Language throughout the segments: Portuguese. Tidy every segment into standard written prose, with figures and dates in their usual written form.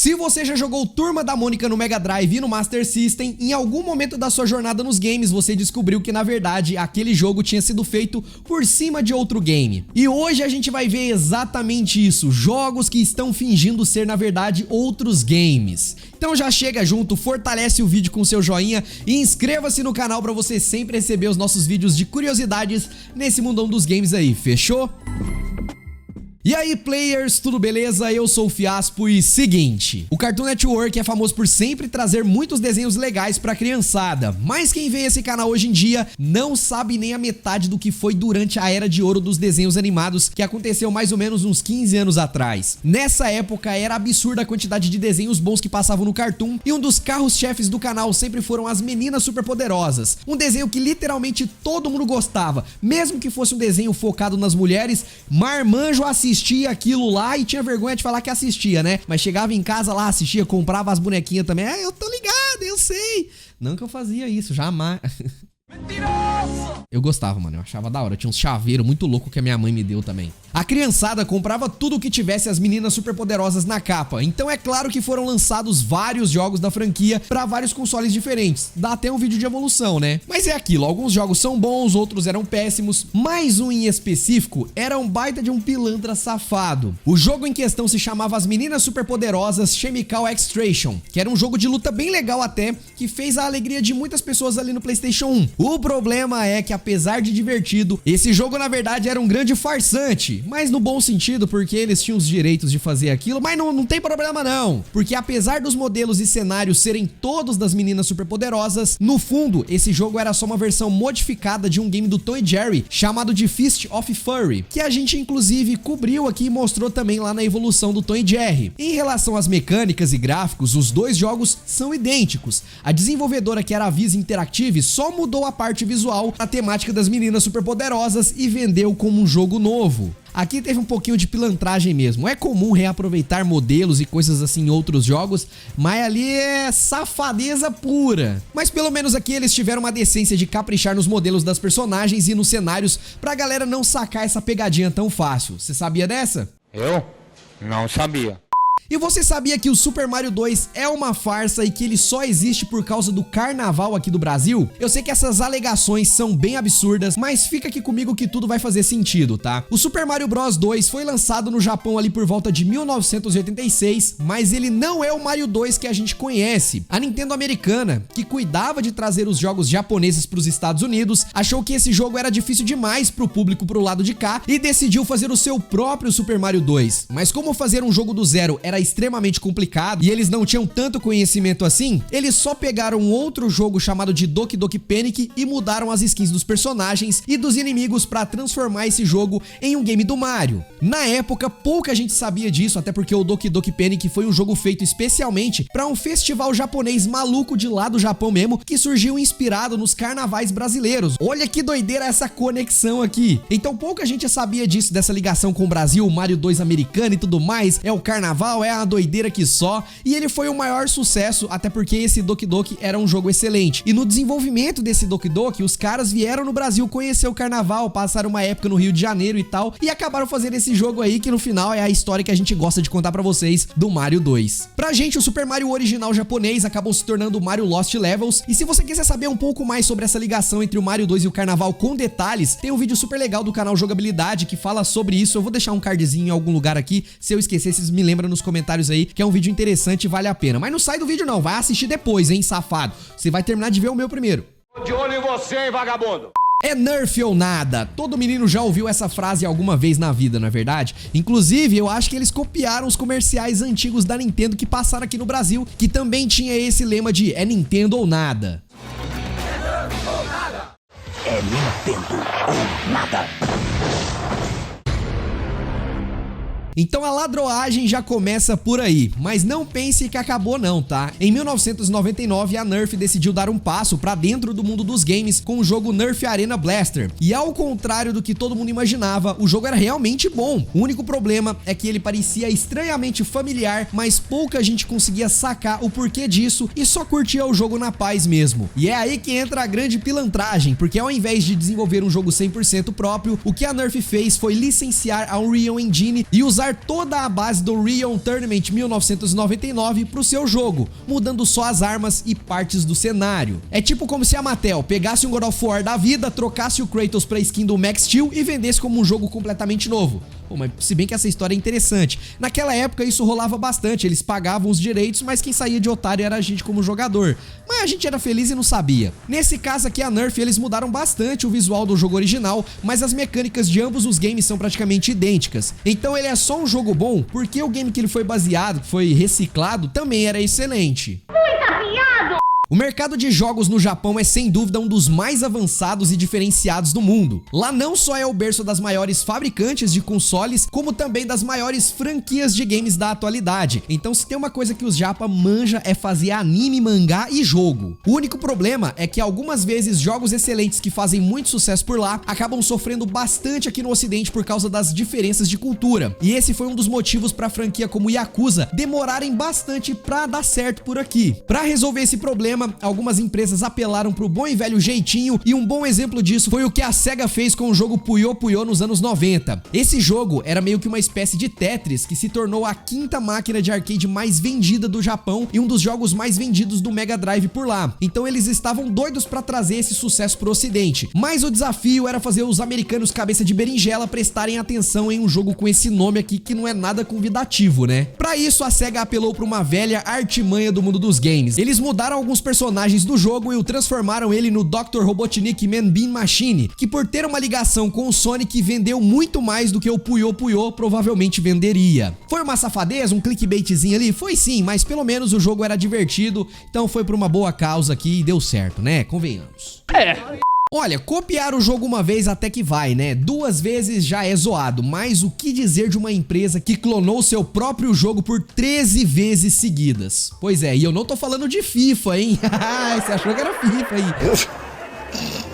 Se você já jogou Turma da Mônica no Mega Drive e no Master System, em algum momento da sua jornada nos games você descobriu que na verdade aquele jogo tinha sido feito por cima de outro game. E hoje a gente vai ver exatamente isso, jogos que estão fingindo ser na verdade outros games. Então já chega junto, fortalece o vídeo com seu joinha e inscreva-se no canal para você sempre receber os nossos vídeos de curiosidades nesse mundão dos games aí, fechou? E aí players, tudo beleza? Eu sou o Fiaspo e seguinte, o Cartoon Network é famoso por sempre trazer muitos desenhos legais pra criançada, mas quem vê esse canal hoje em dia não sabe nem a metade do que foi durante a era de ouro dos desenhos animados que aconteceu mais ou menos uns 15 anos atrás. Nessa época era absurda a quantidade de desenhos bons que passavam no Cartoon e um dos carros-chefes do canal sempre foram as Meninas Superpoderosas, um desenho que literalmente todo mundo gostava, mesmo que fosse um desenho focado nas mulheres, marmanjo assistia aquilo lá e tinha vergonha de falar que assistia, né? Mas chegava em casa lá, assistia, comprava as bonequinhas também. Eu tô ligado, eu sei. Não que eu fazia isso, jamais. Mentiroso! Eu gostava, mano, eu achava da hora. Tinha uns chaveiros muito louco que a minha mãe me deu também. A criançada comprava tudo que tivesse as Meninas Superpoderosas na capa. Então é claro que foram lançados vários jogos da franquia pra vários consoles diferentes. Dá até um vídeo de evolução, né? Mas é aquilo, alguns jogos são bons, outros eram péssimos. Mais um em específico era um baita de um pilantra safado. O jogo em questão se chamava As Meninas Superpoderosas Chemical Extraction, que era um jogo de luta bem legal até, que fez a alegria de muitas pessoas ali no PlayStation 1. O problema é que apesar de divertido, esse jogo na verdade era um grande farsante, mas no bom sentido, porque eles tinham os direitos de fazer aquilo, mas não tem problema não, porque apesar dos modelos e cenários serem todos das Meninas Superpoderosas, no fundo esse jogo era só uma versão modificada de um game do Tom e Jerry chamado de Fist of Fury, que a gente inclusive cobriu aqui e mostrou também lá na evolução do Tom e Jerry. Em relação às mecânicas e gráficos, os dois jogos são idênticos. A desenvolvedora, que era a Viz Interactive, só mudou a parte visual, a temática das Meninas Superpoderosas e vendeu como um jogo novo. Aqui teve um pouquinho de pilantragem mesmo. É comum reaproveitar modelos e coisas assim em outros jogos, mas ali é safadeza pura. Mas pelo menos aqui eles tiveram uma decência de caprichar nos modelos das personagens e nos cenários pra galera não sacar essa pegadinha tão fácil. Você sabia dessa? Eu? Não sabia. E você sabia que o Super Mario 2 é uma farsa e que ele só existe por causa do carnaval aqui do Brasil? Eu sei que essas alegações são bem absurdas, mas fica aqui comigo que tudo vai fazer sentido, tá? O Super Mario Bros 2 foi lançado no Japão ali por volta de 1986, mas ele não é o Mario 2 que a gente conhece. A Nintendo americana, que cuidava de trazer os jogos japoneses para os Estados Unidos, achou que esse jogo era difícil demais pro público pro lado de cá e decidiu fazer o seu próprio Super Mario 2. Mas como fazer um jogo do zero era extremamente complicado e eles não tinham tanto conhecimento assim, eles só pegaram outro jogo chamado de Doki Doki Panic e mudaram as skins dos personagens e dos inimigos para transformar esse jogo em um game do Mario. Na época, pouca gente sabia disso, até porque o Doki Doki Panic foi um jogo feito especialmente para um festival japonês maluco de lá do Japão mesmo, que surgiu inspirado nos carnavais brasileiros. Olha que doideira essa conexão aqui. Então pouca gente sabia disso, dessa ligação com o Brasil, o Mario 2 americano e tudo mais, é o carnaval, é uma doideira que só, e ele foi o maior sucesso, até porque esse Doki Doki era um jogo excelente. E no desenvolvimento desse Doki Doki, os caras vieram no Brasil conhecer o carnaval, passaram uma época no Rio de Janeiro e tal, e acabaram fazendo esse jogo aí, que no final é a história que a gente gosta de contar pra vocês do Mario 2. Pra gente, o Super Mario original japonês acabou se tornando o Mario Lost Levels, e se você quiser saber um pouco mais sobre essa ligação entre o Mario 2 e o carnaval com detalhes, tem um vídeo super legal do canal Jogabilidade que fala sobre isso. Eu vou deixar um cardzinho em algum lugar aqui, se eu esquecer, vocês me lembram nos comentários aí, que é um vídeo interessante e vale a pena. Mas não sai do vídeo não, vai assistir depois, hein, safado. Você vai terminar de ver o meu primeiro. De olho em você, hein, vagabundo. É Nerf ou nada. Todo menino já ouviu essa frase alguma vez na vida, não é verdade? Inclusive, eu acho que eles copiaram os comerciais antigos da Nintendo que passaram aqui no Brasil, que também tinha esse lema de é Nintendo ou nada. É Nerf ou nada. É Nintendo ou nada. Então a ladroagem já começa por aí, mas não pense que acabou não, tá? Em 1999 a Nerf decidiu dar um passo pra dentro do mundo dos games com o jogo Nerf Arena Blaster. E ao contrário do que todo mundo imaginava, o jogo era realmente bom. O único problema é que ele parecia estranhamente familiar, mas pouca gente conseguia sacar o porquê disso e só curtia o jogo na paz mesmo. E é aí que entra a grande pilantragem, porque ao invés de desenvolver um jogo 100% próprio, o que a Nerf fez foi licenciar a Unreal Engine e usar usar toda a base do Real Tournament 1999 pro seu jogo, mudando só as armas e partes do cenário. É tipo como se a Mattel pegasse um God of War da vida, trocasse o Kratos pra skin do Max Steel e vendesse como um jogo completamente novo. Pô, mas se bem que essa história é interessante. Naquela época isso rolava bastante, eles pagavam os direitos, mas quem saía de otário era a gente como jogador. Mas a gente era feliz e não sabia. Nesse caso aqui a Nerf, eles mudaram bastante o visual do jogo original, mas as mecânicas de ambos os games são praticamente idênticas. Então ele é só um jogo bom porque o game que ele foi baseado, que foi reciclado, também era excelente. O mercado de jogos no Japão é sem dúvida um dos mais avançados e diferenciados do mundo. Lá não só é o berço das maiores fabricantes de consoles, como também das maiores franquias de games da atualidade. Então se tem uma coisa que os japa manja é fazer anime, mangá e jogo. O único problema é que algumas vezes jogos excelentes que fazem muito sucesso por lá acabam sofrendo bastante aqui no ocidente por causa das diferenças de cultura. E esse foi um dos motivos para a franquia como Yakuza demorarem bastante para dar certo por aqui. Para resolver esse problema, algumas empresas apelaram pro bom e velho jeitinho, e um bom exemplo disso foi o que a Sega fez com o jogo Puyo Puyo nos anos 90. Esse jogo era meio que uma espécie de Tetris, que se tornou a quinta máquina de arcade mais vendida do Japão e um dos jogos mais vendidos do Mega Drive por lá. Então eles estavam doidos pra trazer esse sucesso pro ocidente, mas o desafio era fazer os americanos cabeça de berinjela prestarem atenção em um jogo com esse nome aqui que não é nada convidativo, né? Pra isso a Sega apelou pra uma velha artimanha do mundo dos games. Eles mudaram alguns personagens do jogo e o transformaram ele no Dr. Robotnik Man Bean Machine, que por ter uma ligação com o Sonic vendeu muito mais do que o Puyo Puyo provavelmente venderia. Foi uma safadeza, um clickbaitzinho ali? Foi sim, mas pelo menos o jogo era divertido, então foi por uma boa causa aqui e deu certo, né? Convenhamos. Olha, copiar o jogo uma vez até que vai, né? 2 vezes já é zoado, mas o que dizer de uma empresa que clonou seu próprio jogo por 13 vezes seguidas? Pois é, e eu não tô falando de FIFA, hein? Você achou que era FIFA aí?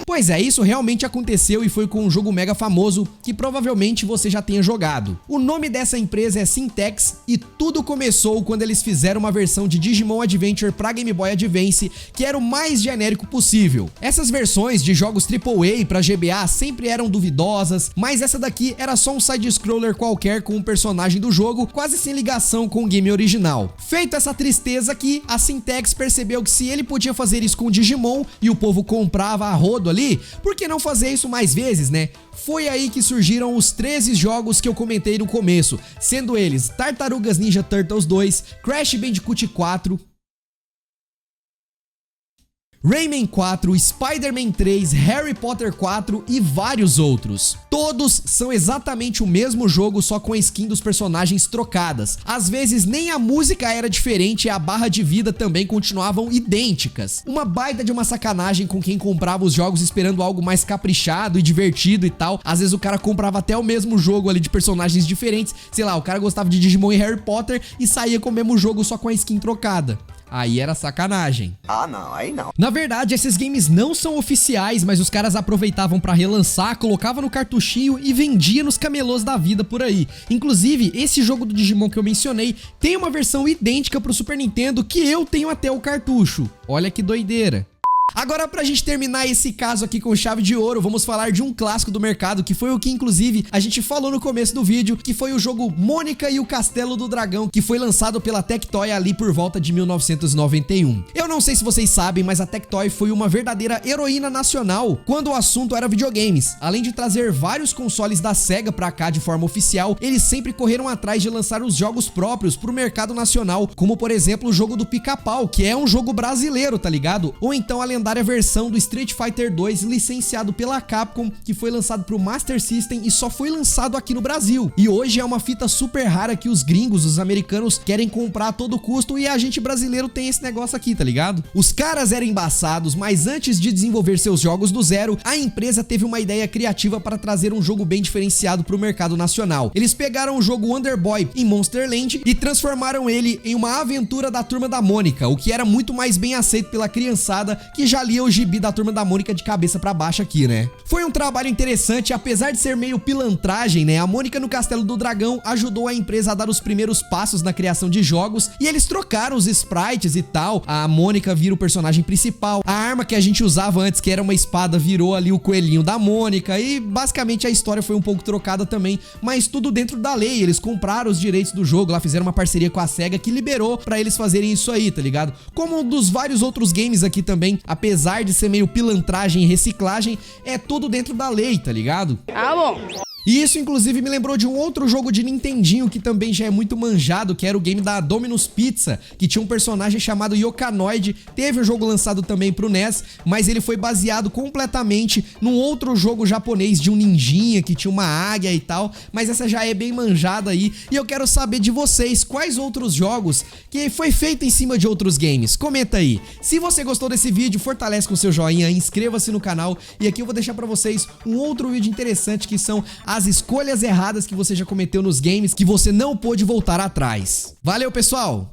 Pois é, isso realmente aconteceu e foi com um jogo mega famoso que provavelmente você já tenha jogado. O nome dessa empresa é Syntex e tudo começou quando eles fizeram uma versão de Digimon Adventure pra Game Boy Advance que era o mais genérico possível. Essas versões de jogos AAA pra GBA sempre eram duvidosas, mas essa daqui era só um side-scroller qualquer com um personagem do jogo, quase sem ligação com o game original. Feito essa tristeza aqui, a Syntex percebeu que se ele podia fazer isso com o Digimon e o povo comprava a rodo ali, por que não fazer isso mais vezes, né? Foi aí que surgiram os 13 jogos que eu comentei no começo, sendo eles Tartarugas Ninja Turtles 2, Crash Bandicoot 4, Rayman 4, Spider-Man 3, Harry Potter 4 e vários outros. Todos são exatamente o mesmo jogo, só com a skin dos personagens trocadas. Às vezes nem a música era diferente e a barra de vida também continuavam idênticas. Uma baita de uma sacanagem com quem comprava os jogos esperando algo mais caprichado e divertido e tal. Às vezes o cara comprava até o mesmo jogo ali de personagens diferentes. Sei lá, o cara gostava de Digimon e Harry Potter e saía com o mesmo jogo só com a skin trocada. Aí era sacanagem. Ah, não, aí não. Na verdade, esses games não são oficiais, mas os caras aproveitavam pra relançar, colocavam no cartuchinho e vendia nos camelôs da vida por aí. Inclusive, esse jogo do Digimon que eu mencionei tem uma versão idêntica pro Super Nintendo que eu tenho até o cartucho. Olha que doideira. Agora, pra gente terminar esse caso aqui com chave de ouro, vamos falar de um clássico do mercado, que foi o que inclusive a gente falou no começo do vídeo, que foi o jogo Mônica e o Castelo do Dragão, que foi lançado pela Tectoy ali por volta de 1991. Eu não sei se vocês sabem, mas a Tectoy foi uma verdadeira heroína nacional quando o assunto era videogames. Além de trazer vários consoles da Sega pra cá de forma oficial, eles sempre correram atrás de lançar os jogos próprios pro mercado nacional, como por exemplo o jogo do Pica-Pau, que é um jogo brasileiro, tá ligado? Ou então a lendária versão do Street Fighter 2 licenciado pela Capcom, que foi lançado pro Master System e só foi lançado aqui no Brasil. E hoje é uma fita super rara que os gringos, os americanos, querem comprar a todo custo e a gente brasileiro tem esse negócio aqui, tá ligado? Os caras eram embaçados, mas antes de desenvolver seus jogos do zero, a empresa teve uma ideia criativa para trazer um jogo bem diferenciado pro mercado nacional. Eles pegaram o jogo Wonder Boy em Monsterland e transformaram ele em uma aventura da Turma da Mônica, o que era muito mais bem aceito pela criançada que já lia o gibi da Turma da Mônica de cabeça pra baixo aqui, né? Foi um trabalho interessante, apesar de ser meio pilantragem, né? A Mônica no Castelo do Dragão ajudou a empresa a dar os primeiros passos na criação de jogos e eles trocaram os sprites e tal. A Mônica vira o personagem principal, a arma que a gente usava antes, que era uma espada, virou ali o coelhinho da Mônica e basicamente a história foi um pouco trocada também, mas tudo dentro da lei. Eles compraram os direitos do jogo, lá fizeram uma parceria com a SEGA que liberou pra eles fazerem isso aí, tá ligado? Como um dos vários outros games aqui também, apesar de ser meio pilantragem e reciclagem, é tudo dentro da lei, tá ligado? Ah, bom. E isso inclusive me lembrou de um outro jogo de Nintendinho que também já é muito manjado, que era o game da Domino's Pizza, que tinha um personagem chamado Yokanoid. Teve um jogo lançado também pro NES, mas ele foi baseado completamente num outro jogo japonês de um ninjinha que tinha uma águia e tal, mas essa já é bem manjada aí. E eu quero saber de vocês, quais outros jogos que foi feito em cima de outros games? Comenta aí. Se você gostou desse vídeo, fortalece com seu joinha, inscreva-se no canal e aqui eu vou deixar pra vocês um outro vídeo interessante que são as escolhas erradas que você já cometeu nos games que você não pôde voltar atrás. Valeu, pessoal!